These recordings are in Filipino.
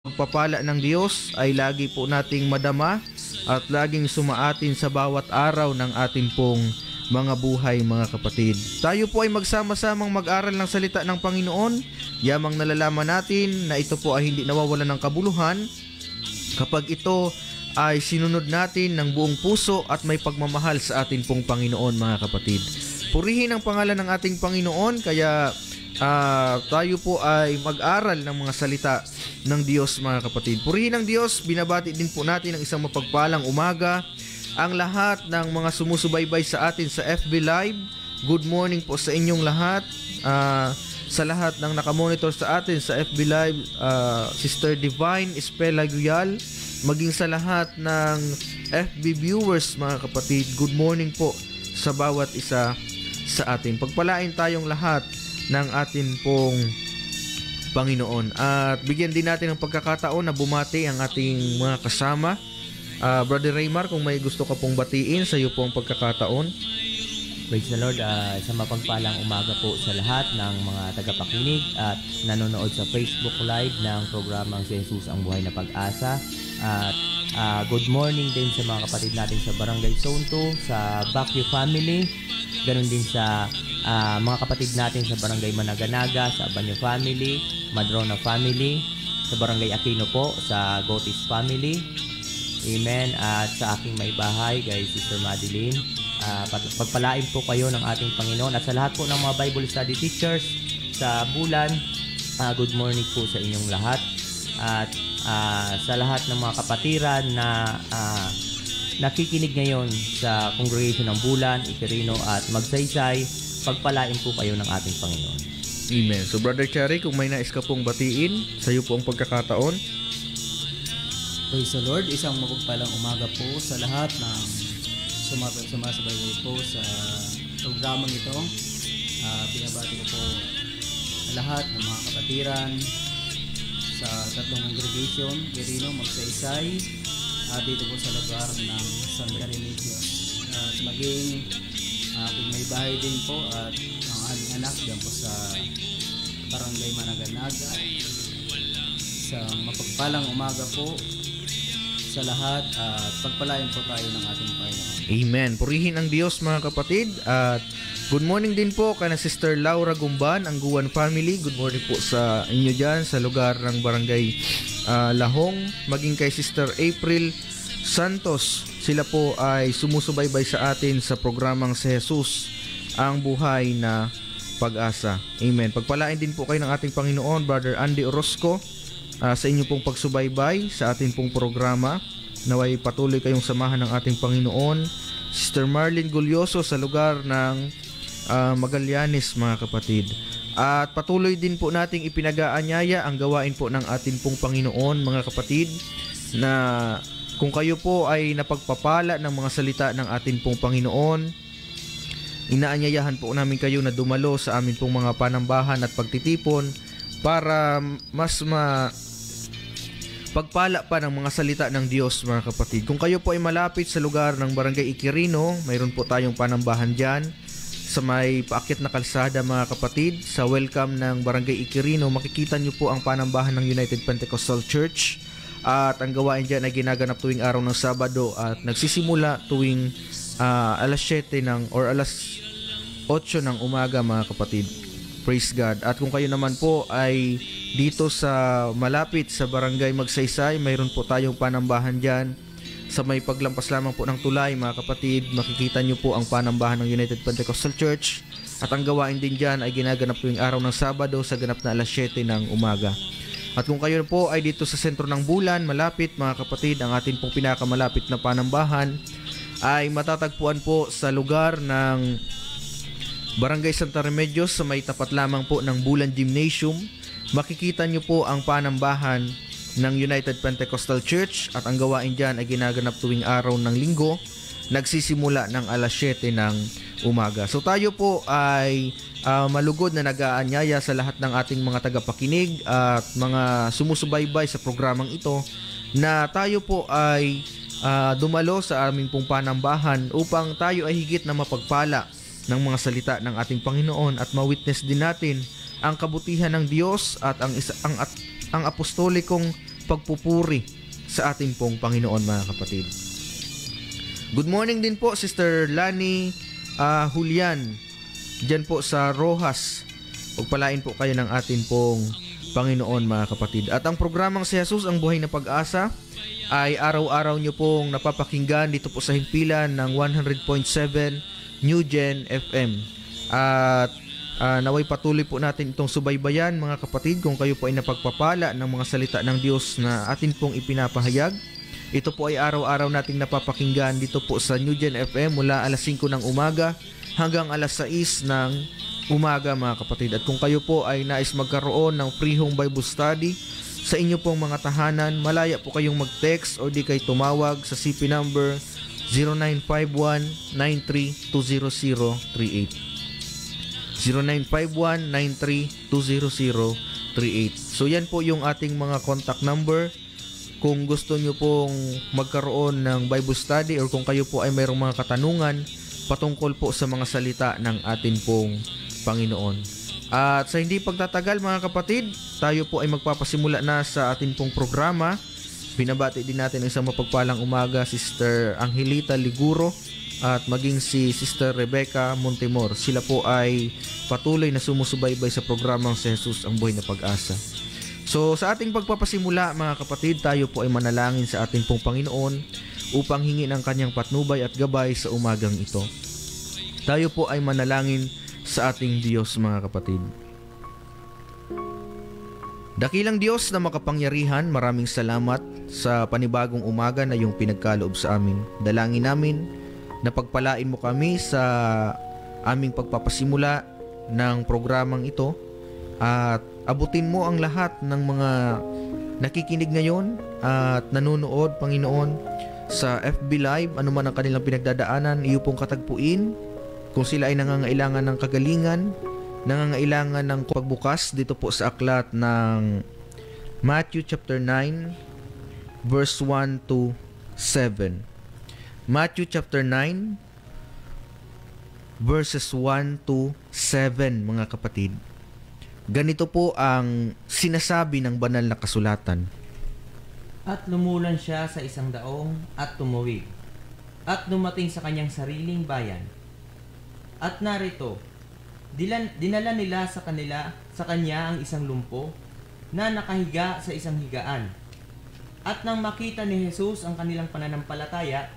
Pagpapala ng Diyos ay lagi po nating madama at laging sumaatin sa bawat araw ng ating pong mga buhay, mga kapatid. Tayo po ay magsama-samang mag-aral ng salita ng Panginoon. Yamang nalalaman natin na ito po ay hindi nawawalan ng kabuluhan kapag ito ay sinunod natin ng buong puso at may pagmamahal sa ating pong Panginoon, mga kapatid. Purihin ang pangalan ng ating Panginoon, kaya tayo po ay mag-aral ng mga salita ng Diyos, mga kapatid. Purihin ang Diyos, binabati din po natin ng isang mapagpalang umaga ang lahat ng mga sumusubaybay sa atin sa FB Live. Good morning po sa inyong lahat. Sa lahat ng nakamonitor sa atin sa FB Live, Sister Divine Espela Guyal, maging sa lahat ng FB viewers, mga kapatid, good morning po sa bawat isa sa atin. Pagpalain tayong lahat ng atin pong Panginoon. At bigyan din natin ng pagkakataon na bumati ang ating mga kasama. Brother Raymar, kung may gusto ka pong batiin sa iyo pong pagkakataon. Praise the Lord. Isang mapagpalang umaga po sa lahat ng mga tagapakinig at nanonood sa Facebook Live ng programang Si Jesus ang Buhay na Pag-asa. At good morning din sa mga kapatid natin sa Barangay Zone 2, sa Baguio Family, ganun din sa mga kapatid natin sa Barangay Managanaga, sa Abanyo Family, Madrona Family, sa Barangay Aquino po, sa Gotis Family. Amen. At sa aking may bahay, kay Sister Madeline. Pagpalain po kayo ng ating Panginoon. At sa lahat po ng mga Bible study teachers sa Bulan, good morning po sa inyong lahat. At sa lahat ng mga kapatiran na nakikinig ngayon sa congregation ng Bulan, Iquirino at Magsaysay, pagpalain po kayo ng ating Panginoon. Amen. So Brother Cherry, kung may nais ka pong batiin, sa iyo po ang pagkakataon. Praise the Lord. Isang mapagpalang umaga po sa lahat ng sumasabay po sa programang ito. Binabati ko po lahat ng mga kapatiran sa tatlong congregation, Iquirino, Magsaysay, dito po sa lugar ng San Remedios. Maging aking may bahay din po at ang aming anak dyan po sa Barangay Managanaga. Isang mapagpalang umaga po sa lahat at pagpalain po tayo ng ating Panginoon. Amen. Purihin ang Diyos, mga kapatid. At good morning din po kay na Sister Laura Gumban, ang Guwan Family. Good morning po sa inyo dyan sa lugar ng Barangay Lahong. Maging kay Sister April Santos. Sila po ay sumusubaybay sa atin sa programang Si Jesus ang Buhay na Pag-asa. Amen. Pagpalain din po kayo ng ating Panginoon, Brother Andy Orozco, sa inyo pong pagsubaybay sa ating pong programa. Naway patuloy kayong samahan ng ating Panginoon. Sister Marlene Gulyoso sa lugar ng Magallanes, mga kapatid. At patuloy din po nating ipinag-aanyaya ang gawain po ng ating pong Panginoon, mga kapatid, na kung kayo po ay napagpapala ng mga salita ng ating pong Panginoon, inaanyayahan po namin kayo na dumalo sa amin pong mga panambahan at pagtitipon para mas pagpala pa ng mga salita ng Diyos, mga kapatid. Kung kayo po ay malapit sa lugar ng Barangay Iquirino, mayroon po tayong panambahan dyan sa may paakyat na kalsada, mga kapatid. Sa welcome ng Barangay Iquirino, makikita nyo po ang panambahan ng United Pentecostal Church. At ang gawain dyan ay ginaganap tuwing araw ng Sabado at nagsisimula tuwing alas 7 or alas 8 ng umaga, mga kapatid. Praise God. At kung kayo naman po ay dito sa malapit sa Barangay Magsaysay, mayroon po tayong panambahan dyan sa may paglampas lamang po ng tulay, mga kapatid. Makikita nyo po ang panambahan ng United Pentecostal Church. At ang gawain din dyan ay ginaganap tuwing araw ng Sabado sa ganap na alas 7 ng umaga. At kung kayo po ay dito sa sentro ng Bulan, malapit, mga kapatid, ang atin pong pinakamalapit na panambahan ay matatagpuan po sa lugar ng Barangay Santa Remedios sa may tapat lamang po ng Bulan Gymnasium. Makikita nyo po ang panambahan ng United Pentecostal Church at ang gawain dyan ay ginaganap tuwing araw ng linggo, nagsisimula ng alas 7 ng umaga. So tayo po ay malugod na nag-aanyaya sa lahat ng ating mga tagapakinig at mga sumusubaybay sa programang ito na tayo po ay dumalo sa aming pong panambahan upang tayo ay higit na mapagpala ng mga salita ng ating Panginoon at ma-witness din natin ang kabutihan ng Diyos at ang apostolikong pagpupuri sa ating pong Panginoon, mga kapatid. Good morning din po, Sister Lani Julian, dyan po sa Rojas. Pagpalain po kayo ng atin pong Panginoon, mga kapatid. At ang programang Si Jesus ang Buhay na Pag-asa ay araw-araw nyo pong napapakinggan dito po sa himpilan ng 100.7 New Gen FM. At naway patuloy po natin itong subaybayan, mga kapatid, kung kayo po ay napagpapala ng mga salita ng Diyos na atin pong ipinapahayag. Ito po ay araw-araw nating napapakinggan dito po sa New Gen FM mula alas 5 ng umaga hanggang alas 6 ng umaga, mga kapatid. At kung kayo po ay nais magkaroon ng free home Bible study sa inyo pong mga tahanan, malaya po kayong mag-text o di kayo tumawag sa CP number 0951-93-20038. 0951-93-20038. So yan po yung ating mga contact number kung gusto nyo pong magkaroon ng Bible study or kung kayo po ay mayroong mga katanungan patungkol po sa mga salita ng atin pong Panginoon. At sa hindi pagtatagal, mga kapatid, tayo po ay magpapasimula na sa atin pong programa. Binabati din natin ang isang mapagpalang umaga, Sister Angelita Liguro at maging si Sister Rebecca Montemor. Sila po ay patuloy na sumusubaybay sa programang Si Jesus ang Buhay na Pag-asa. So sa ating pagpapasimula, mga kapatid, tayo po ay manalangin sa ating pong Panginoon upang hingin ang kanyang patnubay at gabay sa umagang ito. Tayo po ay manalangin sa ating Diyos, mga kapatid. Dakilang Diyos na makapangyarihan, maraming salamat sa panibagong umaga na iyong pinagkaloob sa amin. Dalangin namin na pagpalain mo kami sa aming pagpapasimula ng programang ito at abutin mo ang lahat ng mga nakikinig ngayon at nanonood, Panginoon, sa FB Live, anuman ang kanilang pinagdadaanan, iyo pong katagpuin. Kung sila ay nangangailangan ng kagalingan, nangangailangan ng pagbukas dito po sa aklat ng Matthew chapter 9 verse 1 to 7. Matthew chapter 9 verses 1 to 7, mga kapatid. Ganito po ang sinasabi ng banal na kasulatan. At lumulan siya sa isang daong at tumuwid, at dumating sa kanyang sariling bayan. At narito, dinala nila sa kanya ang isang lumpo na nakahiga sa isang higaan. At nang makita ni Jesus ang kanilang pananampalataya,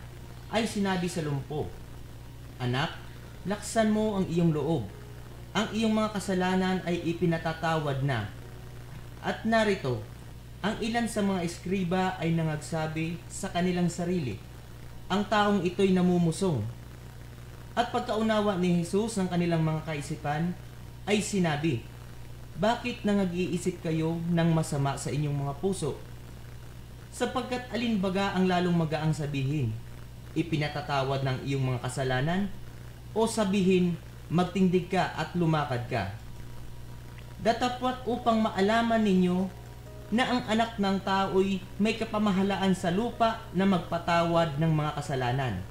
ay sinabi sa lumpo, "Anak, laksan mo ang iyong loob. Ang iyong mga kasalanan ay ipinatatawad na." At narito, ang ilan sa mga eskriba ay nangagsabi sa kanilang sarili, "Ang taong ito'y namumusong." At pagkaunawa ni Jesus ng kanilang mga kaisipan, ay sinabi, "Bakit nangag-iisip kayo ng masama sa inyong mga puso? Sapagkat alinbaga ang lalong magaang sabihin, ipinatatawad ng iyong mga kasalanan, o sabihin, magtindig ka at lumakad ka? Datapwat upang maalaman ninyo na ang anak ng tao'y may kapamahalaan sa lupa na magpatawad ng mga kasalanan."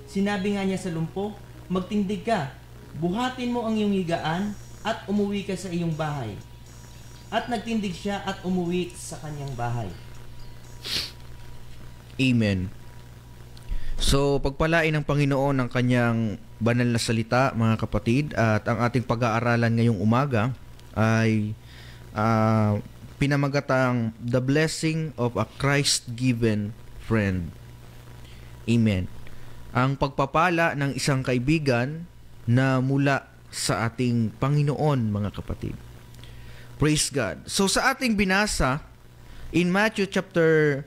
Sinabi nga niya sa lumpo, "Magtindig ka, buhatin mo ang iyong higaan at umuwi ka sa iyong bahay." At nagtindig siya at umuwi sa kanyang bahay. Amen. So, pagpalain ng Panginoon ang kanyang banal na salita, mga kapatid, at ang ating pag-aaralan ngayong umaga ay pinamagatang The Blessing of a Christ-Given Friend. Amen. Ang pagpapala ng isang kaibigan na mula sa ating Panginoon, mga kapatid. Praise God. So sa ating binasa in Matthew chapter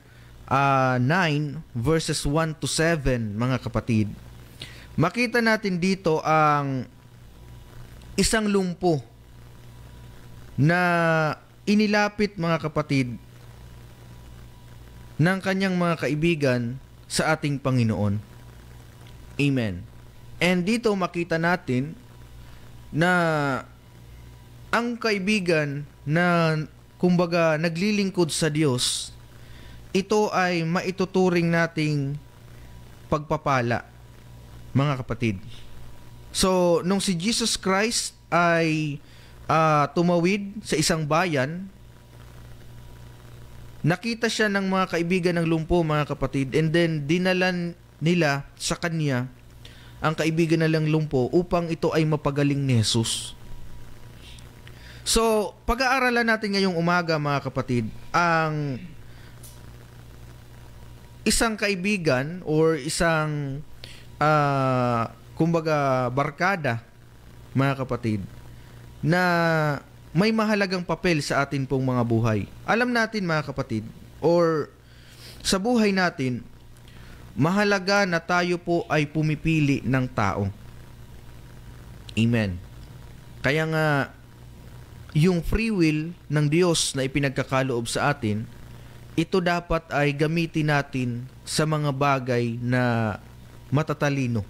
9 verses 1 to 7, mga kapatid, makita natin dito ang isang lumpo na inilapit, mga kapatid, ng kanyang mga kaibigan sa ating Panginoon. Amen. And dito makita natin na ang kaibigan na kumbaga naglilingkod sa Diyos, ito ay maituturing nating pagpapala, mga kapatid. So, nung si Jesus Christ ay tumawid sa isang bayan, nakita siya ng mga kaibigan ng lumpo, mga kapatid, and then dinalan nila sa kanya ang kaibigan nilang lumpo upang ito ay mapagaling ni Jesus. So, pag-aaralan natin ngayong umaga, mga kapatid, ang isang kaibigan or isang kumbaga barkada, mga kapatid, na may mahalagang papel sa atin pong mga buhay. Alam natin, mga kapatid, or sa buhay natin, mahalaga na tayo po ay pumipili ng tao. Amen. Kaya nga, yung free will ng Diyos na ipinagkakaloob sa atin, ito dapat ay gamitin natin sa mga bagay na matatalino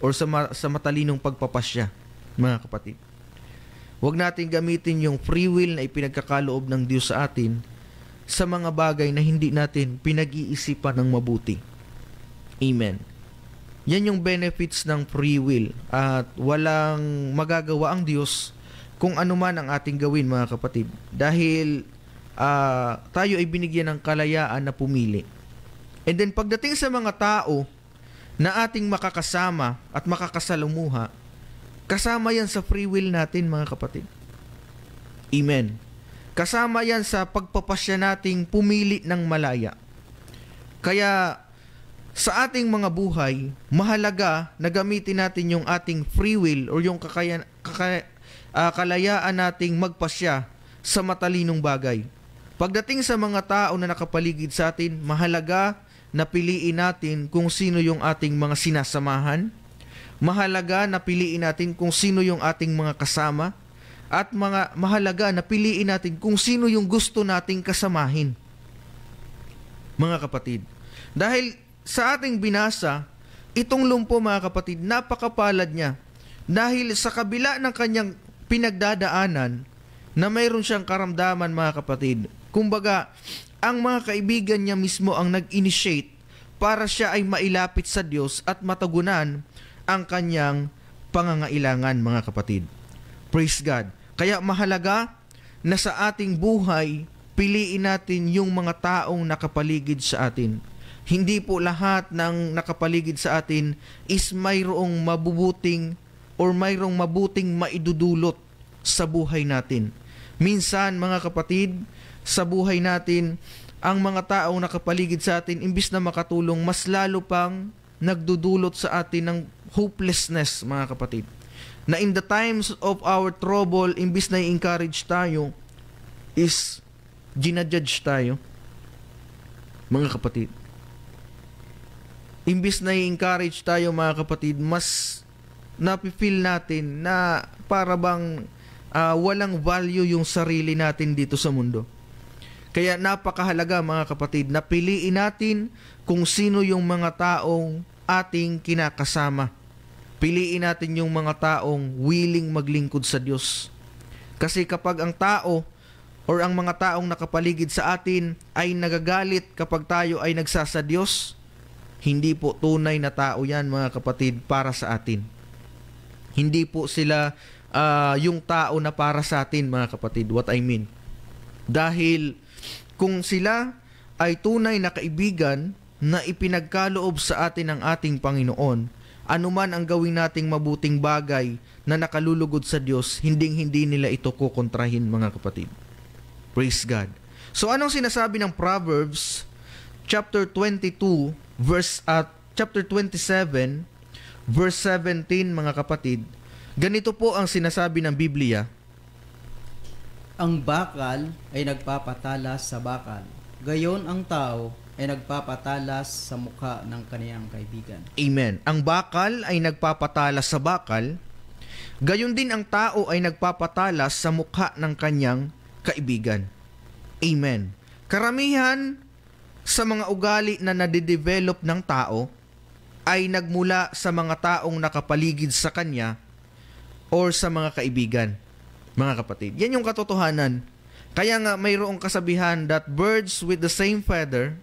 or sa matalinong pagpapasya, mga kapatid. Huwag natin gamitin yung free will na ipinagkakaloob ng Diyos sa atin sa mga bagay na hindi natin pinag-iisipan ng mabuti. Amen. Yan yung benefits ng free will at walang magagawa ang Diyos kung ano man ang ating gawin, mga kapatid. Dahil tayo ay binigyan ng kalayaan na pumili. And then pagdating sa mga tao na ating makakasama at makakasalumuha, kasama yan sa free will natin, mga kapatid. Amen. Kasama yan sa pagpapasya nating pumili ng malaya. Kaya sa ating mga buhay, mahalaga na gamitin natin yung ating free will or yung kalayaan nating magpasya sa matalinong bagay. Pagdating sa mga tao na nakapaligid sa atin, mahalaga na piliin natin kung sino yung ating mga sinasamahan. Mahalaga na piliin natin kung sino yung ating mga kasama. At mahalaga na piliin natin kung sino yung gusto nating kasamahin. Mga kapatid, dahil sa ating binasa, itong lumpo, mga kapatid, napakapalad niya. Dahil sa kabila ng kanyang pinagdadaanan, na mayroon siyang karamdaman, mga kapatid. Kumbaga, ang mga kaibigan niya mismo ang nag-initiate para siya ay mailapit sa Diyos at matagunan ang kanyang pangangailangan, mga kapatid. Praise God. Kaya mahalaga na sa ating buhay, piliin natin yung mga taong nakapaligid sa atin. Hindi po lahat ng nakapaligid sa atin is mayroong mabubuting or mayroong mabuting maidudulot sa buhay natin. Minsan, mga kapatid, sa buhay natin, ang mga taong nakapaligid sa atin, imbis na makatulong, mas lalo pang nagdudulot sa atin ng hopelessness, mga kapatid. Na in the times of our trouble, imbis na i-encourage tayo, is ginajudge tayo, mga kapatid. Imbis na i-encourage tayo, mga kapatid, mas napifeel natin na para bang walang value yung sarili natin dito sa mundo. Kaya napakahalaga, mga kapatid, na piliin natin kung sino yung mga taong ating kinakasama. Piliin natin yung mga taong willing maglingkod sa Diyos. Kasi kapag ang tao or ang mga taong nakapaligid sa atin ay nagagalit kapag tayo ay nagsasa Diyos, hindi po tunay na tao yan, mga kapatid, para sa atin. Hindi po sila yung tao na para sa atin, mga kapatid. What I mean? Dahil kung sila ay tunay na kaibigan na ipinagkaloob sa atin ng ating Panginoon, anuman ang gawin nating mabuting bagay na nakalulugod sa Diyos, hindi nila ito kukontrahin, mga kapatid. Praise God. So anong sinasabi ng Proverbs chapter 22 chapter 27 verse 17, mga kapatid? Ganito po ang sinasabi ng Biblia. Ang bakal ay nagpapatalas sa bakal. Gayon ang tao ay nagpapatalas sa mukha ng kaniyang kaibigan. Amen. Ang bakal ay nagpapatalas sa bakal. Gayon din ang tao ay nagpapatalas sa mukha ng kanyang kaibigan. Amen. Karamihan sa mga ugali na nade-develop ng tao ay nagmula sa mga taong nakapaligid sa kanya or sa mga kaibigan, mga kapatid. Yan yung katotohanan. Kaya nga mayroong kasabihan that birds with the same feather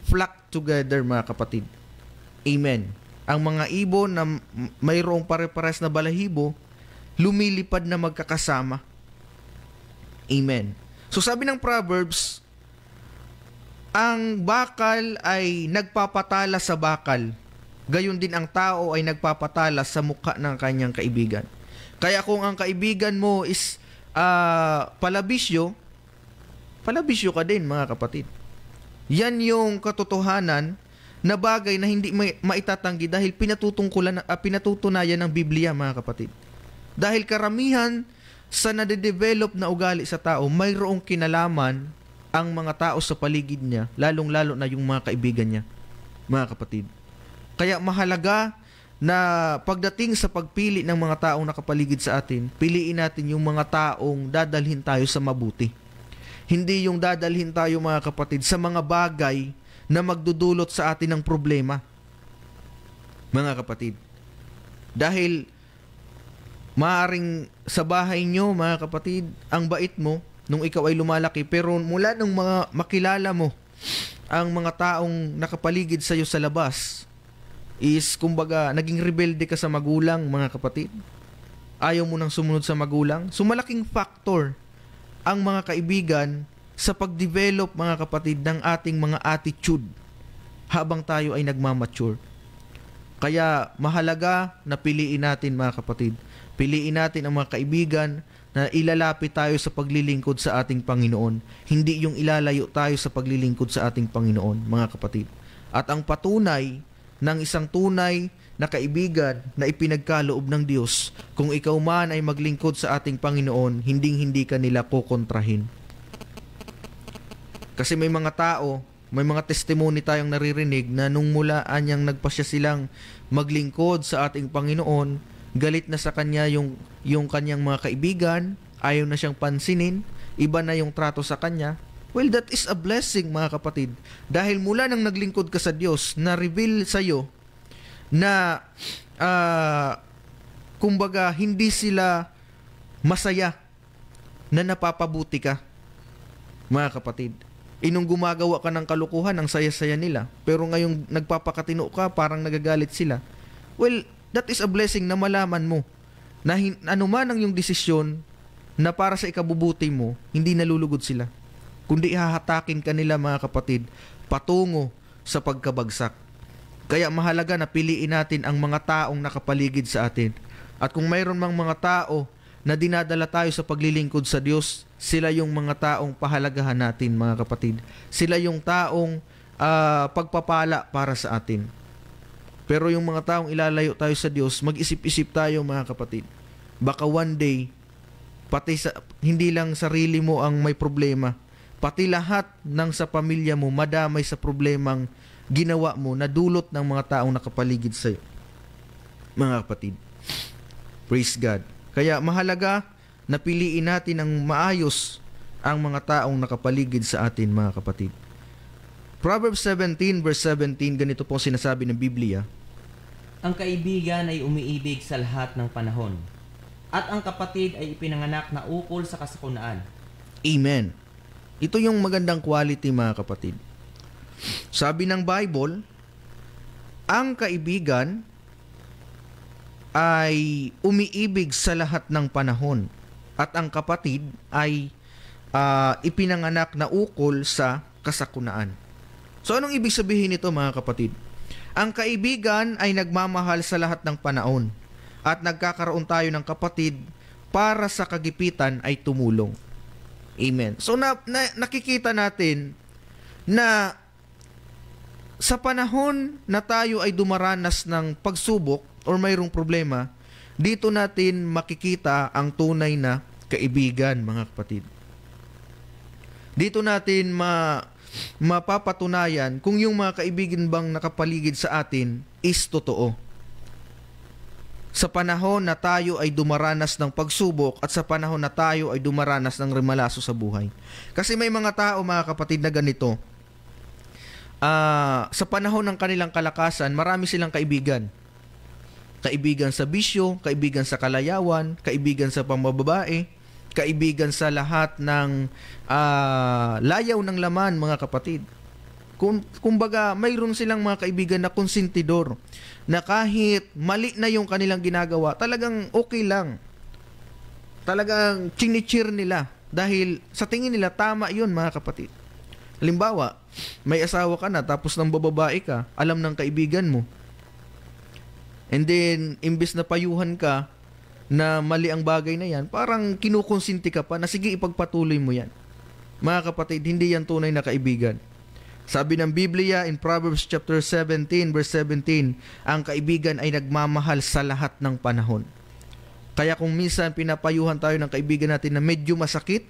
flock together, mga kapatid. Amen. Ang mga ibon na mayroong pare-pares na balahibo, lumilipad na magkakasama. Amen. So sabi ng Proverbs, Ang bakal ay nagpapatala sa bakal. Gayon din ang tao ay nagpapatala sa mukha ng kanyang kaibigan. Kaya kung ang kaibigan mo is palabisyo ka din, mga kapatid. Yan yung katotohanan na bagay na hindi maitatanggi dahil pinatutunayan ng Biblia, mga kapatid. Dahil karamihan sa nade-develop na ugali sa tao, mayroong kinalaman ang mga tao sa paligid niya, lalong-lalo na yung mga kaibigan niya, mga kapatid. Kaya mahalaga na pagdating sa pagpili ng mga taong nakapaligid sa atin, piliin natin yung mga taong dadalhin tayo sa mabuti. Hindi yung dadalhin tayo, mga kapatid, sa mga bagay na magdudulot sa atin ng problema, mga kapatid. Dahil maaring sa bahay nyo, mga kapatid, ang bait mo nung ikaw ay lumalaki, pero mula nung mga makilala mo ang mga taong nakapaligid sa iyo sa labas, is kumbaga naging rebelde ka sa magulang, mga kapatid. Ayaw mo nang sumunod sa magulang. So malaking factor ang mga kaibigan sa pag-develop, mga kapatid, ng ating mga attitude habang tayo ay nagmamature. Kaya mahalaga na piliin natin, mga kapatid. Piliin natin ang mga kaibigan na ilalapit tayo sa paglilingkod sa ating Panginoon. Hindi yung ilalayo tayo sa paglilingkod sa ating Panginoon, mga kapatid. At ang patunay ng isang tunay na kaibigan na ipinagkaloob ng Diyos, kung ikaw man ay maglingkod sa ating Panginoon, hindi ka nila kukontrahin. Kasi may mga tao, may mga testimony tayong naririnig na nung mula anyang nagpasya silang maglingkod sa ating Panginoon, galit na sa kanya yung kanyang mga kaibigan, ayaw na siyang pansinin, iba na yung trato sa kanya. Well, that is a blessing, mga kapatid. Dahil mula nang naglingkod ka sa Diyos, na-reveal sa'yo na kumbaga hindi sila masaya na napapabuti ka, mga kapatid. Inong gumagawa ka ng kalukuhan, ang saya-saya nila. Pero ngayong nagpapakatino ka, parang nagagalit sila. Well, that is a blessing na malaman mo na anuman ang yung desisyon na para sa ikabubuti mo, hindi nalulugod sila. Kundi hahatakin ka nila, mga kapatid, patungo sa pagkabagsak. Kaya mahalaga na piliin natin ang mga taong nakapaligid sa atin. At kung mayroon mang mga tao na dinadala tayo sa paglilingkod sa Diyos, sila yung mga taong pahalagahan natin, mga kapatid. Sila yung taong pagpapala para sa atin. Pero yung mga taong ilalayo tayo sa Diyos, mag-isip-isip tayo, mga kapatid. Baka one day, hindi lang sarili mo ang may problema, pati lahat ng sa pamilya mo madamay sa problemang ginawa mo na dulot ng mga taong nakapaligid sa iyo, mga kapatid. Praise God. Kaya mahalaga na piliin natin ang maayos ang mga taong nakapaligid sa atin, mga kapatid. Proverbs 17 verse 17, ganito po sinasabi ng Biblia. Ang kaibigan ay umiibig sa lahat ng panahon, at ang kapatid ay ipinanganak na ukol sa kasakunaan. Amen. Ito yung magandang quality, mga kapatid. Sabi ng Bible, ang kaibigan ay umiibig sa lahat ng panahon, at ang kapatid ay ipinanganak na ukol sa kasakunaan. So anong ibig sabihin nito, mga kapatid? Ang kaibigan ay nagmamahal sa lahat ng panahon, at nagkakaroon tayo ng kapatid para sa kagipitan ay tumulong. Amen. So nakikita natin na sa panahon na tayo ay dumaranas ng pagsubok or mayroong problema, dito natin makikita ang tunay na kaibigan, mga kapatid. Dito natin mapapatunayan kung yung mga kaibigan bang nakapaligid sa atin is totoo. Sa panahon na tayo ay dumaranas ng pagsubok at sa panahon na tayo ay dumaranas ng remalaso sa buhay. Kasi may mga tao, mga kapatid, na ganito. Sa panahon ng kanilang kalakasan, marami silang kaibigan. Kaibigan sa bisyo, kaibigan sa kalayawan, kaibigan sa pambababae, kaibigan sa lahat ng layaw ng laman, mga kapatid. Kumbaga, mayroon silang mga kaibigan na konsentidor, na kahit mali na yung kanilang ginagawa, talagang okay lang. Talagang chinichir nila dahil sa tingin nila tama yun, mga kapatid. Halimbawa, may asawa ka na tapos nang bababae ka, alam ng kaibigan mo. And then, imbes na payuhan ka na mali ang bagay na yan, parang kinukonsinti ka pa na sige ipagpatuloy mo yan. Mga kapatid, hindi yan tunay na kaibigan. Sabi ng Biblia in Proverbs chapter 17 verse 17, ang kaibigan ay nagmamahal sa lahat ng panahon. Kaya kung minsan pinapayuhan tayo ng kaibigan natin na medyo masakit,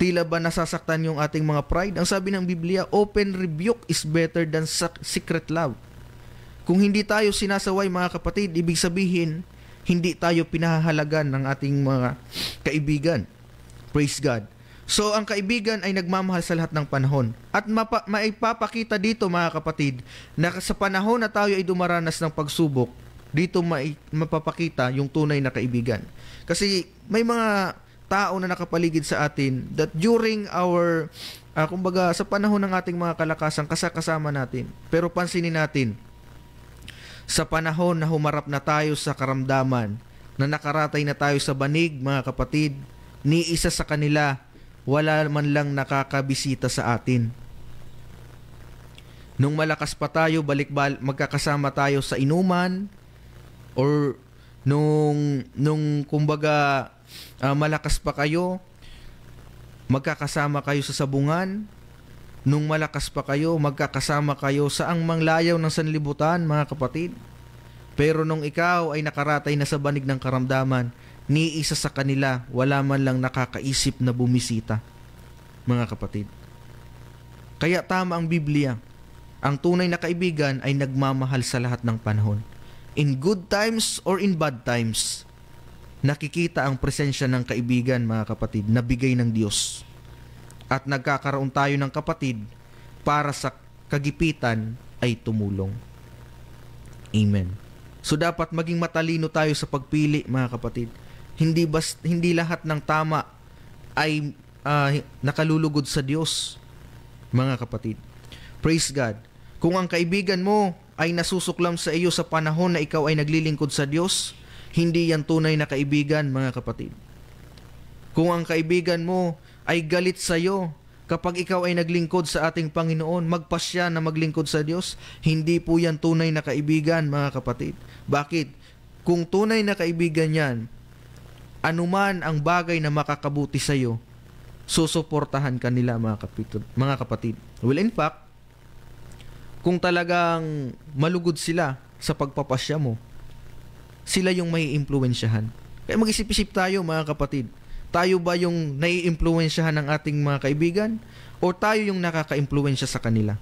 tila ba nasasaktan yung ating mga pride? Ang sabi ng Biblia, open rebuke is better than secret love. Kung hindi tayo sinasaway mga kapatid, ibig sabihin, hindi tayo pinahahalagan ng ating mga kaibigan. Praise God. So, ang kaibigan ay nagmamahal sa lahat ng panahon. At maipapakita dito mga kapatid, na sa panahon na tayo ay dumaranas ng pagsubok, dito mapapakita yung tunay na kaibigan. Kasi may mga tao na nakapaligid sa atin that during our, kumbaga sa panahon ng ating mga kalakasan, kasama natin. Pero pansinin natin, sa panahon na humarap na tayo sa karamdaman, na nakaratay na tayo sa banig, mga kapatid, ni isa sa kanila, wala man lang nakakabisita sa atin. Nung malakas pa tayo, magkakasama tayo sa inuman, or nung kumbaga malakas pa kayo, magkakasama kayo sa sabungan. Nung malakas pa kayo, magkakasama kayo sa ang manglayaw ng sanlibutan, mga kapatid. Pero nung ikaw ay nakaratay na sa banig ng karamdaman, ni isa sa kanila, wala man lang nakakaisip na bumisita, mga kapatid. Kaya tama ang Biblia. Ang tunay na kaibigan ay nagmamahal sa lahat ng panahon. In good times or in bad times, nakikita ang presensya ng kaibigan, mga kapatid, na bigay ng Diyos. At nagkakaroon tayo ng kapatid para sa kagipitan ay tumulong. Amen. So dapat maging matalino tayo sa pagpili, mga kapatid. Hindi lahat ng tama ay nakalulugod sa Diyos, mga kapatid. Praise God. Kung ang kaibigan mo ay nasusuklam sa iyo sa panahon na ikaw ay naglilingkod sa Diyos, hindi yan tunay na kaibigan, mga kapatid. Kung ang kaibigan mo ay galit sa iyo kapag ikaw ay naglingkod sa ating Panginoon, magpasya na maglingkod sa Diyos, hindi po yan tunay na kaibigan, mga kapatid. Bakit? Kung tunay na kaibigan yan, anuman ang bagay na makakabuti sa iyo, susuportahan ka nila, mga kapatid. Well, in fact, kung talagang malugod sila sa pagpapasya mo, sila yung may impluwensyahan. Kaya mag-isip-isip tayo, mga kapatid. Tayo ba yung nai-impluwensyahan ng ating mga kaibigan? O tayo yung nakaka-impluwensya sa kanila?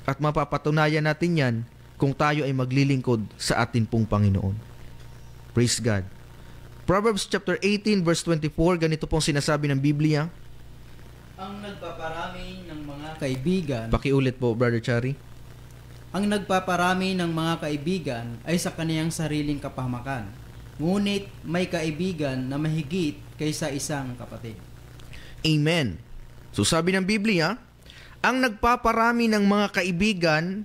At mapapatunayan natin yan kung tayo ay maglilingkod sa atin pong Panginoon. Praise God. Proverbs chapter 18 verse 24, ganito pong sinasabi ng Biblia. Ang nagpaparami ng mga kaibigan, Pakiulit po, Brother Chari. ang nagpaparami ng mga kaibigan ay sa kaniyang sariling kapahamakan. Ngunit may kaibigan na mahigit kaysa isang kapatid. Amen. So sabi ng Biblia, ang nagpaparami ng mga kaibigan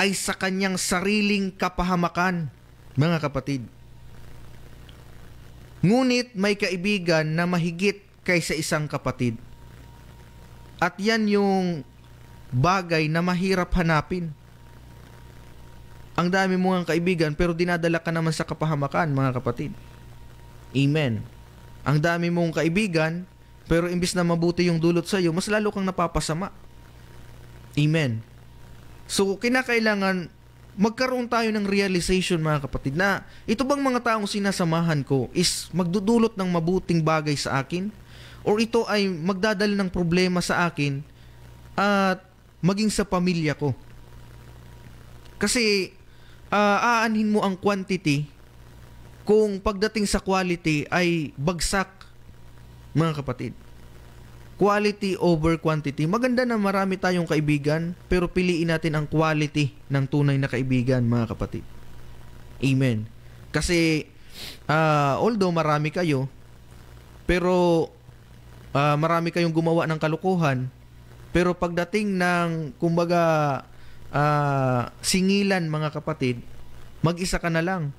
ay sa kanyang sariling kapahamakan, mga kapatid. Ngunit may kaibigan na mahigit kaysa isang kapatid. At yan yung bagay na mahirap hanapin. Ang dami mo ang kaibigan pero dinadala ka naman sa kapahamakan, mga kapatid. Amen. Ang dami mong kaibigan pero imbis na mabuti yung dulot sa iyo, mas lalo kang napapasama. Amen. So, kinakailangan magkaroon tayo ng realization, mga kapatid, na ito bang mga taong sinasamahan ko is magdudulot ng mabuting bagay sa akin? Or ito ay magdadala ng problema sa akin at maging sa pamilya ko? Kasi aanhin mo ang quantity kung pagdating sa quality ay bagsak, mga kapatid. Quality over quantity. Maganda na marami tayong kaibigan, pero piliin natin ang quality ng tunay na kaibigan, mga kapatid. Amen. Kasi although marami kayo, pero marami kayong gumawa ng kalukuhan, pero pagdating ng kumbaga singilan, mga kapatid, mag-isa ka na lang.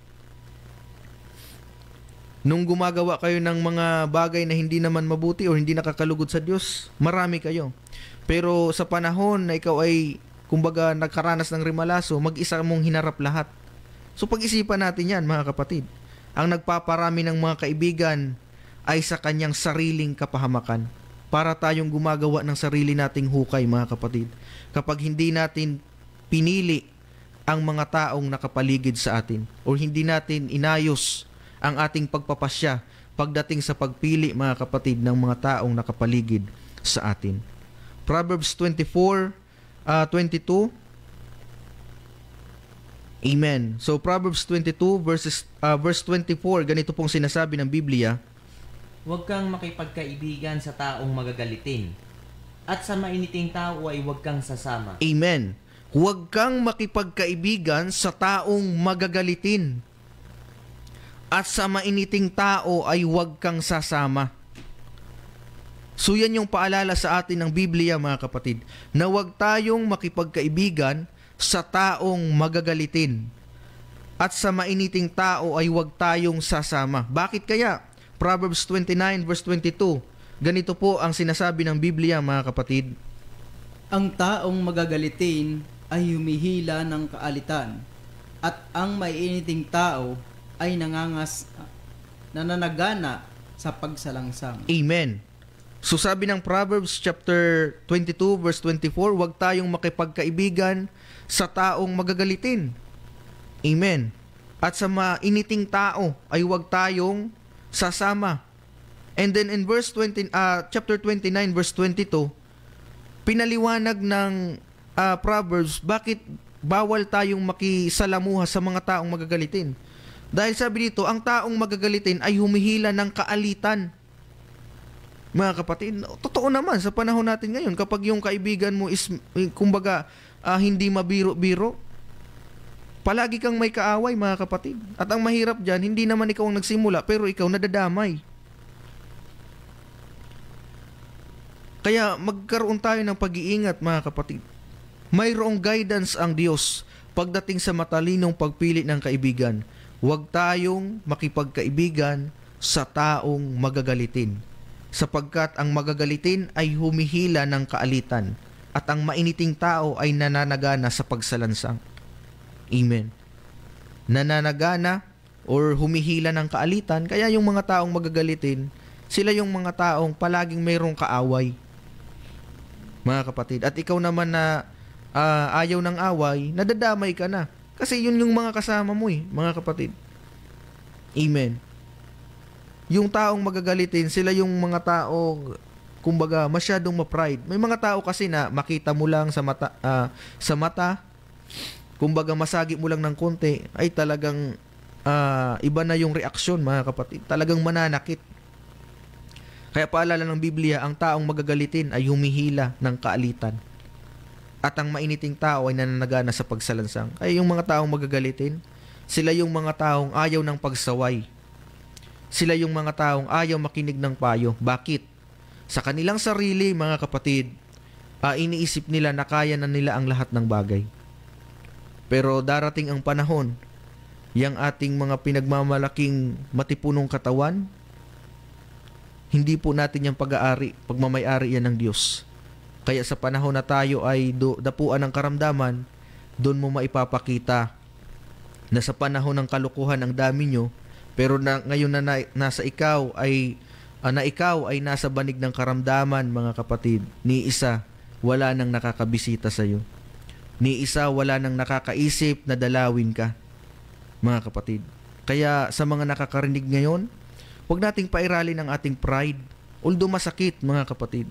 Nung gumagawa kayo ng mga bagay na hindi naman mabuti o hindi nakakalugod sa Diyos, marami kayo. Pero sa panahon na ikaw ay, kumbaga, nagkaranas ng rimalaso, mag-isa mong hinarap lahat. So pag-isipan natin yan, mga kapatid. Ang nagpaparami ng mga kaibigan ay sa kanyang sariling kapahamakan. Para tayong gumagawa ng sarili nating hukay, mga kapatid. Kapag hindi natin pinili ang mga taong nakapaligid sa atin, o hindi natin inayos ang ating pagpapasya pagdating sa pagpili, mga kapatid, ng mga taong nakapaligid sa atin. Proverbs 24:22. Amen. So Proverbs 22 verse 24, ganito pong sinasabi ng Biblia. Huwag kang makipagkaibigan sa taong magagalitin, at sa mainiting tao ay huwag kang sasama. Amen. Huwag kang makipagkaibigan sa taong magagalitin, at sa mainiting tao ay huwag kang sasama. So yan yung paalala sa atin ng Biblia, mga kapatid, na huwag tayong makipagkaibigan sa taong magagalitin, at sa mainiting tao ay huwag tayong sasama. Bakit kaya? Proverbs 29 verse 22. Ganito po ang sinasabi ng Biblia, mga kapatid. Ang taong magagalitin ay humihila ng kaalitan, at ang maiiniting tao ay nananagana sa pagsalangsang. Amen. So sabi ng Proverbs chapter 22 verse 24, huwag tayong makipagkaibigan sa taong magagalitin. Amen. At sa mainiting tao ay huwag tayong sasama. And then in chapter 29 verse 22, pinaliwanag ng Proverbs bakit bawal tayong makisalamuha sa mga taong magagalitin. Dahil sabi dito, ang taong magagalitin ay humihila ng kaalitan. Mga kapatid, totoo naman sa panahon natin ngayon, kapag yung kaibigan mo is, kumbaga, hindi mabiro-biro, palagi kang may kaaway, mga kapatid. At ang mahirap dyan, hindi naman ikaw ang nagsimula, pero ikaw nadadamay. Kaya magkaroon tayo ng pag-iingat, mga kapatid. Mayroong guidance ang Diyos pagdating sa matalinong pagpili ng kaibigan. Huwag tayong makipagkaibigan sa taong magagalitin, sapagkat ang magagalitin ay humihila ng kaalitan, at ang mainiting tao ay nananagana sa pagsalansang. Amen. Nananagana or humihila ng kaalitan, kaya yung mga taong magagalitin, sila yung mga taong palaging mayroong kaaway, mga kapatid. At ikaw naman na ayaw ng away, nadadamay ka na. Kasi yun yung mga kasama mo mga kapatid. Amen. Yung taong magagalitin, sila yung mga taong, kumbaga, masyadong ma-pride. May mga tao kasi na makita mo lang sa mata, kumbaga masagi mo lang ng konti, ay talagang iba na yung reaksyon, mga kapatid. Talagang mananakit. Kaya paalala ng Biblia, ang taong magagalitin ay humihila ng kaalitan, at ang mainiting tao ay nananagana sa pagsalansang. Kaya yung mga taong magagalitin, sila yung mga taong ayaw ng pagsaway. Sila yung mga taong ayaw makinig ng payo. Bakit? Sa kanilang sarili, mga kapatid, iniisip nila na kaya na nila ang lahat ng bagay. Pero darating ang panahon, yang ating mga pinagmamalaking matipunong katawan, hindi po natin yung pag-aari, pagmamayari yan ng Diyos. Kaya sa panahon na tayo ay dapuan ng karamdaman, doon mo maipapakita na sa panahon ng kalukuhan ang dami nyo, pero ngayon na nasa ikaw ay nasa banig ng karamdaman, mga kapatid. Ni isa, wala nang nakakabisita sa iyo. Ni isa, wala nang nakakaisip na dalawin ka, mga kapatid. Kaya sa mga nakakarinig ngayon, huwag nating pairalin ang ating pride. Although masakit, mga kapatid,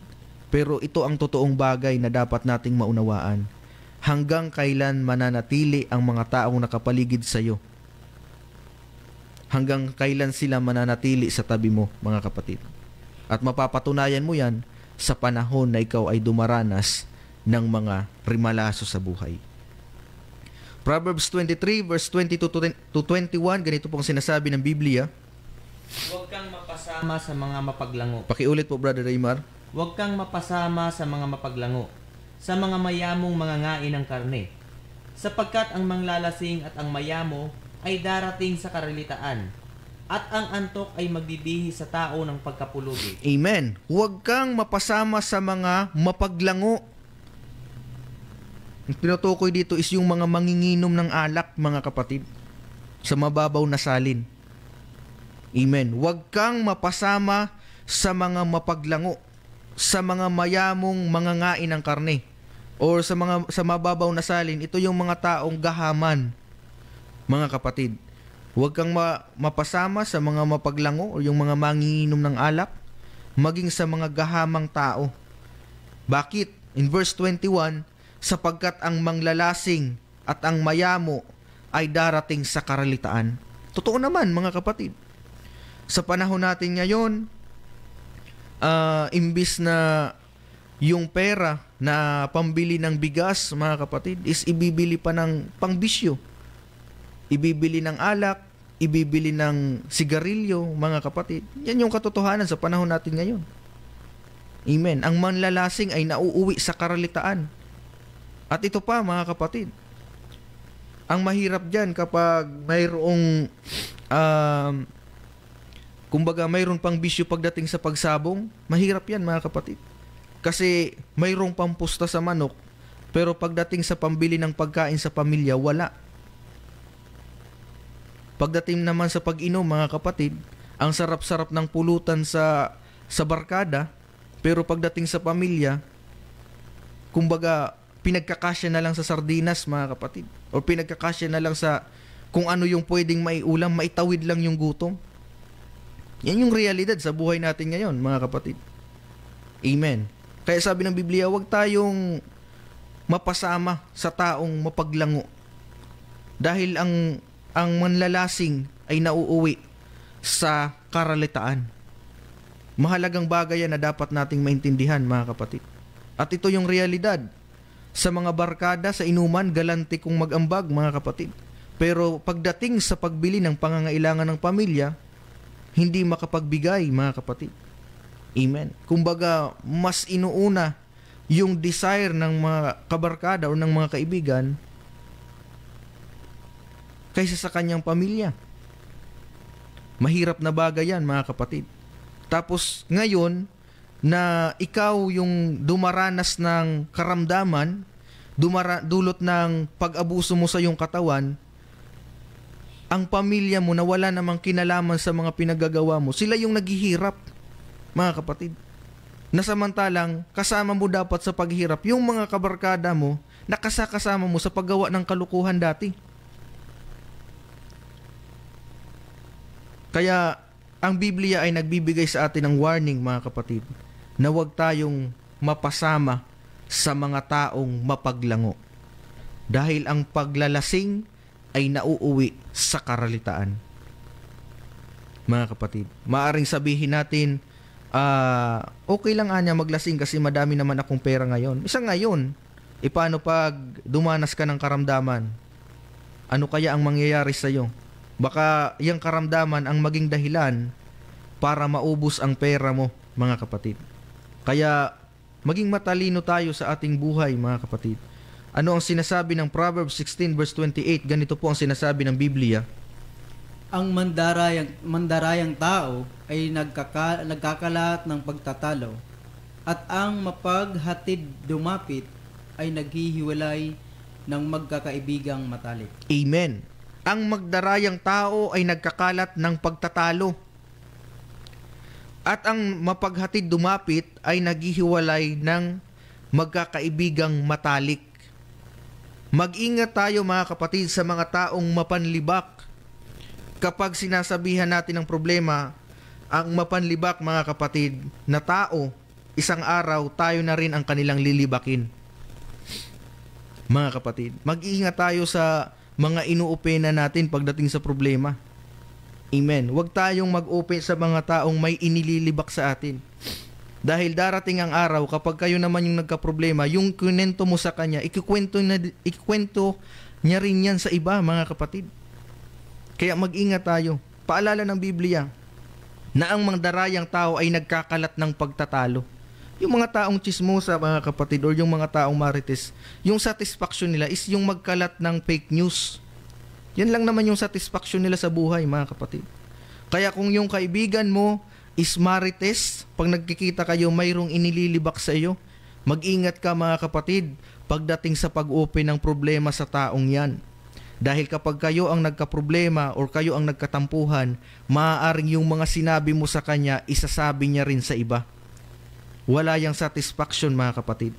pero ito ang totoong bagay na dapat nating maunawaan. Hanggang kailan mananatili ang mga taong nakapaligid sa iyo? Hanggang kailan sila mananatili sa tabi mo, mga kapatid? At mapapatunayan mo yan sa panahon na ikaw ay dumaranas ng mga rimalaso sa buhay. Proverbs 23 verse 22 to 21, ganito pong sinasabi ng Biblia. Huwag kang mapasama sa mga mapaglango. Pakiulit po, Brother Raymar. Huwag kang mapasama sa mga mapaglango, sa mga mayamong mangangain ng karne, sapagkat ang manglalasing at ang mayamo ay darating sa karilitaan, at ang antok ay magbibihi sa tao ng pagkapulubi. Amen. Huwag kang mapasama sa mga mapaglango. Ang tinutukoy dito is yung mga manginginom ng alak, mga kapatid, sa mababaw na salin. Amen. Huwag kang mapasama sa mga mapaglango, sa mga mayamong mangangain ng karne, or sa mababaw na salin. Ito yung mga taong gahaman, mga kapatid. Huwag kang mapasama sa mga mapaglango o yung mga manginginom ng alak, maging sa mga gahamang tao. Bakit? In verse 21, sapagkat ang manglalasing at ang mayamo ay darating sa karalitaan. Totoo naman, mga kapatid. Sa panahon natin ngayon, imbis na yung pera na pambili ng bigas, mga kapatid, is ibibili pa ng pangbisyo. Ibibili ng alak, ibibili ng sigarilyo, mga kapatid. Yan yung katotohanan sa panahon natin ngayon. Amen. Ang manlalasing ay nauuwi sa karalitaan. At ito pa, mga kapatid, ang mahirap dyan kapag mayroong kumbaga mayroon pang bisyo pagdating sa pagsabong, mahirap yan, mga kapatid. Kasi mayroong pampusta sa manok, pero pagdating sa pambili ng pagkain sa pamilya, wala. Pagdating naman sa pag-inom, mga kapatid, ang sarap-sarap ng pulutan sa barkada, pero pagdating sa pamilya, kumbaga, pinagkakasya na lang sa sardinas, mga kapatid. O pinagkakasya na lang sa kung ano yung pwedeng maiulam, maitawid lang yung gutom. Yan yung realidad sa buhay natin ngayon, mga kapatid. Amen. Kaya sabi ng Biblia, huwag tayong mapasama sa taong mapaglango. Dahil ang manlalasing ay nauuwi sa karalitaan. Mahalagang bagay yan na dapat nating maintindihan, mga kapatid. At ito yung realidad. Sa mga barkada, sa inuman, galante kong mag-ambag, mga kapatid. Pero pagdating sa pagbili ng pangangailangan ng pamilya, hindi makapagbigay, mga kapatid. Amen. Kumbaga, mas inuuna yung desire ng mga kabarkada o ng mga kaibigan kaysa sa kanyang pamilya. Mahirap na bagay yan, mga kapatid. Tapos ngayon na ikaw yung dumaranas ng karamdaman, dulot ng pag-abuso mo sa iyong katawan, ang pamilya mo na wala namang kinalaman sa mga pinagagawa mo, sila yung naghihirap, mga kapatid. Na samantalang kasama mo dapat sa paghihirap yung mga kabarkada mo na kasama mo sa paggawa ng kalukuhan dati. Kaya ang Biblia ay nagbibigay sa atin ng warning, mga kapatid, na huwag tayong mapasama sa mga taong mapaglango. Dahil ang paglalasing ay nauuwi sa karalitaan. Mga kapatid, maaring sabihin natin, okay lang anya maglasing kasi madami naman akong pera ngayon. Isa ngayon, paano pag dumanas ka ng karamdaman? Ano kaya ang mangyayari sa iyo? Baka yung karamdaman ang maging dahilan para maubos ang pera mo, mga kapatid. Kaya maging matalino tayo sa ating buhay, mga kapatid. Ano ang sinasabi ng Proverbs 16 verse 28? Ganito po ang sinasabi ng Biblia. Ang mandarayang tao ay nagkakalat ng pagtatalo, at ang mapaghatid dumapit ay naghihiwalay ng magkakaibigang matalik. Amen. Ang magdarayang tao ay nagkakalat ng pagtatalo, at ang mapaghatid dumapit ay naghihiwalay ng magkakaibigang matalik. Mag-ingat tayo, mga kapatid, sa mga taong mapanlibak. Kapag sinasabihan natin ng problema, ang mapanlibak, mga kapatid, na tao, isang araw tayo na rin ang kanilang lilibakin. Mga kapatid, mag-ingat tayo sa mga inuupena natin pagdating sa problema. Amen. Huwag tayong mag-open sa mga taong may inililibak sa atin. Dahil darating ang araw, kapag kayo naman yung nagka-problema, yung kunento mo sa kanya, ikikwento niya rin yan sa iba, mga kapatid. Kaya mag-ingat tayo. Paalala ng Biblia na ang mandarayang tao ay nagkakalat ng pagtatalo. Yung mga taong chismosa, mga kapatid, or yung mga taong marites, yung satisfaction nila is yung magkalat ng fake news. Yan lang naman yung satisfaction nila sa buhay, mga kapatid. Kaya kung yung kaibigan mo is marites, pag nagkikita kayo mayroong inililibak sa iyo, mag-ingat ka mga kapatid pagdating sa pag-open ng problema sa taong yan. Dahil kapag kayo ang nagkaproblema or kayo ang nagkatampuhan, maaaring yung mga sinabi mo sa kanya, isasabi niya rin sa iba. Wala yang satisfaction mga kapatid.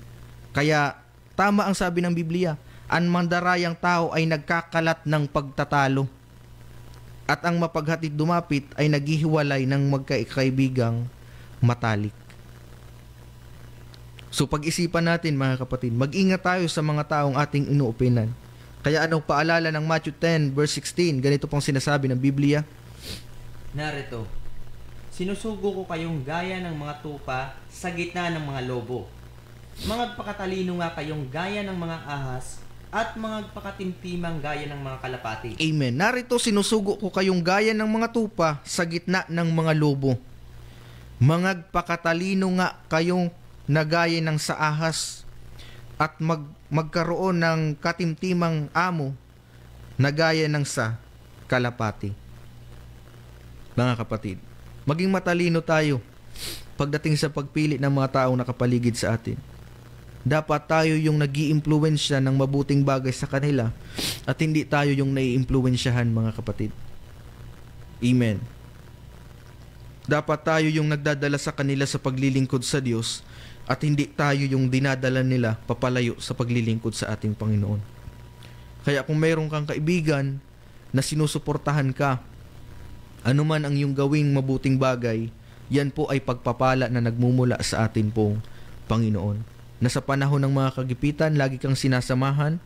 Kaya tama ang sabi ng Biblia, ang mandarayang tao ay nagkakalat ng pagtatalo. At ang mapaghatid dumapit ay naghihiwalay ng magkakaibigang matalik. So pag-isipan natin mga kapatid, mag-ingat tayo sa mga taong ating inuupinan. Kaya anong paalala ng Matthew 10 verse 16, ganito pong sinasabi ng Biblia. Narito, sinusugo ko kayong gaya ng mga tupa sa gitna ng mga lobo. Magpakatalino nga kayong gaya ng mga ahas at magpakatimtimang gaya ng mga kalapati. Amen. Narito sinusugo ko kayong gaya ng mga tupa sa gitna ng mga lobo. Magpakatalino nga kayong na gaya ng sa ahas at magkaroon ng katimtimang amo na gaya ng sa kalapati. Mga kapatid, maging matalino tayo pagdating sa pagpili ng mga taong nakapaligid sa atin. Dapat tayo yung nag-iimpluwensya ng mabuting bagay sa kanila at hindi tayo yung nai-impluwensyahan mga kapatid. Amen. Dapat tayo yung nagdadala sa kanila sa paglilingkod sa Diyos at hindi tayo yung dinadala nila papalayo sa paglilingkod sa ating Panginoon. Kaya kung mayroon kang kaibigan na sinusuportahan ka, anuman ang iyong gawing mabuting bagay, yan po ay pagpapala na nagmumula sa atin pong Panginoon. Na sa panahon ng mga kagipitan, lagi kang sinasamahan.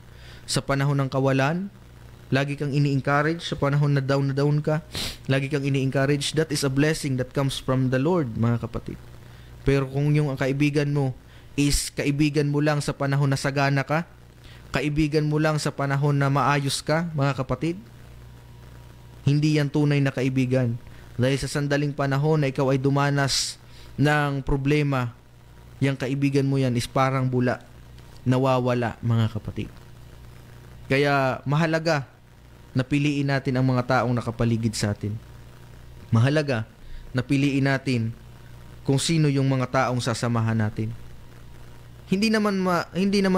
Sa panahon ng kawalan, lagi kang ini-encourage. Sa panahon na down ka, lagi kang ini-encourage. That is a blessing that comes from the Lord, mga kapatid. Pero kung yung kaibigan mo is kaibigan mo lang sa panahon na sagana ka, kaibigan mo lang sa panahon na maayos ka, mga kapatid, hindi yan tunay na kaibigan. Dahil sa sandaling panahon na ikaw ay dumanas ng problema, yung kaibigan mo yan is parang bula, nawawala, mga kapatid. Kaya mahalaga na piliin natin ang mga taong nakapaligid sa atin. Mahalaga na piliin natin kung sino yung mga taong sasamahan natin. Hindi naman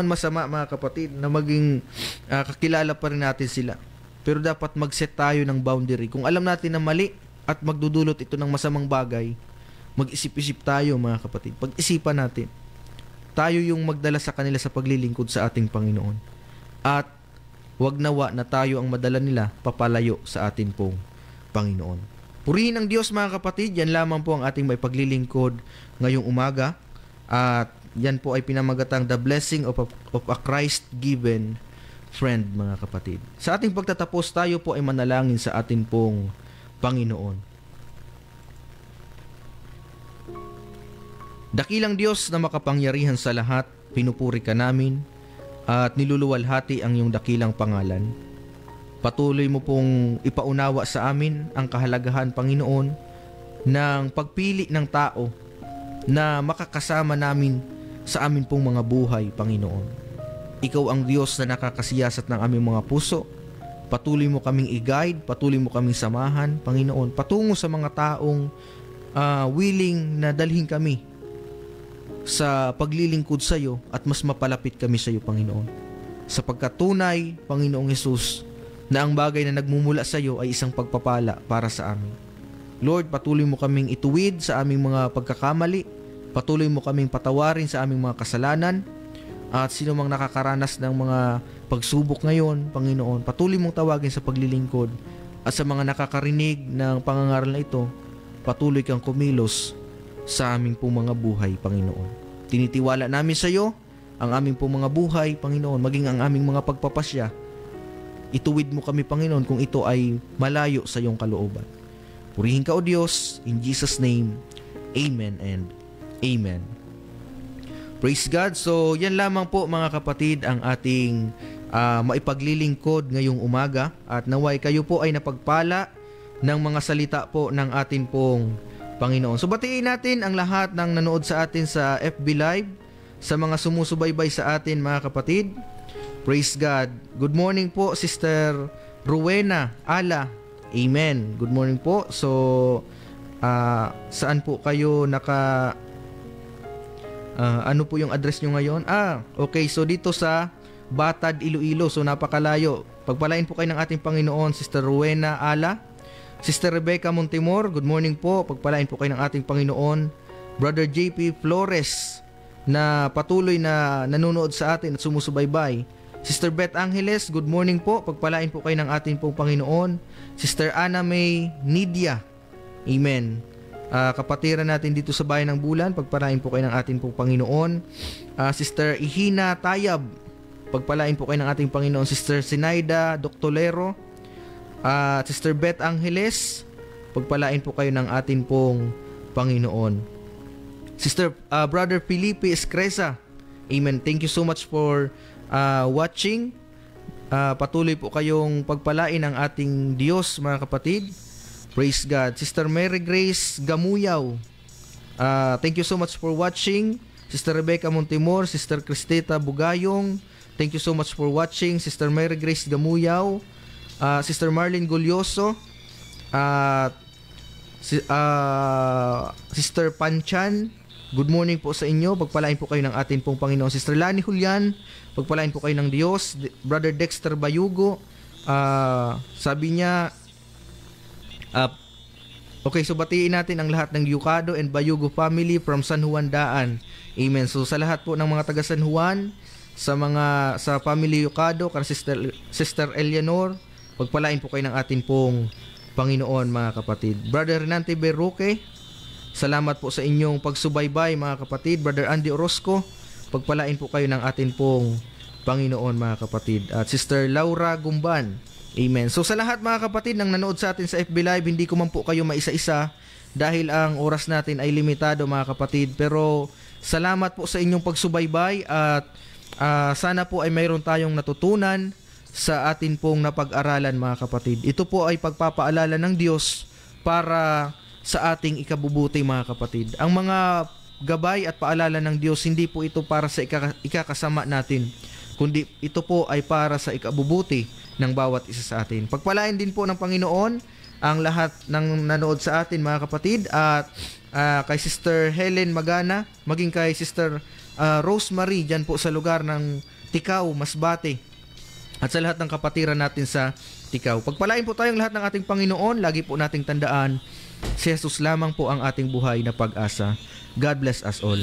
masama mga kapatid na maging kakilala pa rin natin sila. Pero dapat mag-set tayo ng boundary. Kung alam natin na mali at magdudulot ito ng masamang bagay, mag-isip-isip tayo mga kapatid. Pag-isipan natin. Tayo yung magdala sa kanila sa paglilingkod sa ating Panginoon. At wag nawa na tayo ang madala nila papalayo sa atin pong Panginoon. Purihin ang Diyos mga kapatid, yan lamang po ang ating may paglilingkod ngayong umaga. At yan po ay pinamagatang the blessing of a Christ-given friend mga kapatid. Sa ating pagtatapos tayo po ay manalangin sa atin pong Panginoon. Dakilang Diyos na makapangyarihan sa lahat, pinupuri ka namin at niluluwalhati ang iyong dakilang pangalan. Patuloy mo pong ipaunawa sa amin ang kahalagahan, Panginoon, ng pagpili ng tao na makakasama namin sa amin pong mga buhay, Panginoon. Ikaw ang Diyos na nakakasiyasat ng aming mga puso. Patuloy mo kaming i-guide, patuloy mo kaming samahan, Panginoon, patungo sa mga taong willing na dalhin kami sa paglilingkod sa iyo at mas mapalapit kami sa iyo, Panginoon. Sapagkat tunay, Panginoong Hesus, na ang bagay na nagmumula sa iyo ay isang pagpapala para sa amin. Lord, patuloy mo kaming ituwid sa aming mga pagkakamali, patuloy mo kaming patawarin sa aming mga kasalanan, at sino mang nakakaranas ng mga pagsubok ngayon, Panginoon, patuloy mong tawagin sa paglilingkod, at sa mga nakakarinig ng pangangaral na ito, patuloy kang kumilos sa aming pong mga buhay, Panginoon. Tinitiwala namin sa iyo ang aming pong mga buhay, Panginoon, maging ang aming mga pagpapasya. Ituwid mo kami, Panginoon, kung ito ay malayo sa iyong kalooban. Purihin ka, O Diyos, in Jesus' name, Amen and Amen. Praise God. So, yan lamang po mga kapatid ang ating maipaglilingkod ngayong umaga. At naway kayo po ay napagpala ng mga salita po ng atin pong Panginoon. So, batiin natin ang lahat ng nanood sa atin sa FB Live, sa mga sumusubaybay sa atin mga kapatid. Praise God. Good morning po, Sister Rowena Ala Amen. Good morning po. So, saan po kayo ano po yung address nyo ngayon? Okay. So, dito sa Batad, Iloilo. So, napakalayo. Pagpalain po kayo ng ating Panginoon, Sister Rowena Ala. Sister Rebecca Montemor, good morning po. Pagpalain po kayo ng ating Panginoon. Brother JP Flores, na patuloy na nanonood sa atin at sumusubaybay. Sister Beth Angeles, good morning po. Pagpalain po kayo ng ating pong Panginoon. Sister Anna May Nidia, amen. Kapatiran natin dito sa Bayan ng Bulan, pagpalain po kayo ng ating pong Panginoon. Sister Ihina Tayab, pagpalain po kayo ng ating Panginoon. Sister Sinaida Doctolero, Sister Beth Angeles, pagpalain po kayo ng ating pong Panginoon. Sister Brother Felipe Escresa, amen. Thank you so much for watching. Patuloy po kayong pagpalain ng ating Diyos, mga kapatid. Praise God. Sister Mary Grace Gamuyaw, thank you so much for watching. Sister Rebecca Montemor, Sister Cristeta Bugayong, thank you so much for watching. Sister Mary Grace Gamuyaw, Sister Marlene Golyoso, Sister Panchan, good morning po sa inyo. Pagpalain po kayo ng atin pong Panginoon. Sister Lani Julian, pagpalain po kayo ng Diyos. Brother Dexter Bayugo, sabi niya, okay, so batiin natin ang lahat ng Yucado and Bayugo family from San Juan Daan. Amen. So sa lahat po ng mga taga San Juan, sa family Yucado, kay Sister Eleanor, pagpalain po kayo ng atin pong Panginoon, mga kapatid. Brother Renante Berroque, salamat po sa inyong pagsubaybay, mga kapatid. Brother Andy Orozco, pagpalain po kayo ng atin pong Panginoon, mga kapatid. At Sister Laura Gumban, amen. So sa lahat, mga kapatid, nang nanood sa atin sa FB Live, hindi ko man po kayo maisa-isa dahil ang oras natin ay limitado, mga kapatid. Pero salamat po sa inyong pagsubaybay at sana po ay mayroon tayong natutunan sa atin pong napag-aralan, mga kapatid. Ito po ay pagpapaalala ng Diyos para sa ating ikabubuti, mga kapatid. Ang mga gabay at paalala ng Diyos, hindi po ito para sa ikakasama natin, kundi ito po ay para sa ikabubuti ng bawat isa sa atin. Pagpalain din po ng Panginoon ang lahat ng nanood sa atin, mga kapatid, at kay Sister Helen Magana, maging kay Sister Rosemary dyan po sa lugar ng Tikau, Masbate, at sa lahat ng kapatiran natin sa Tikau. Pagpalain po tayong lahat ng ating Panginoon. Lagi po nating tandaan, si Jesus lamang po ang ating buhay na pag-asa. God bless us all.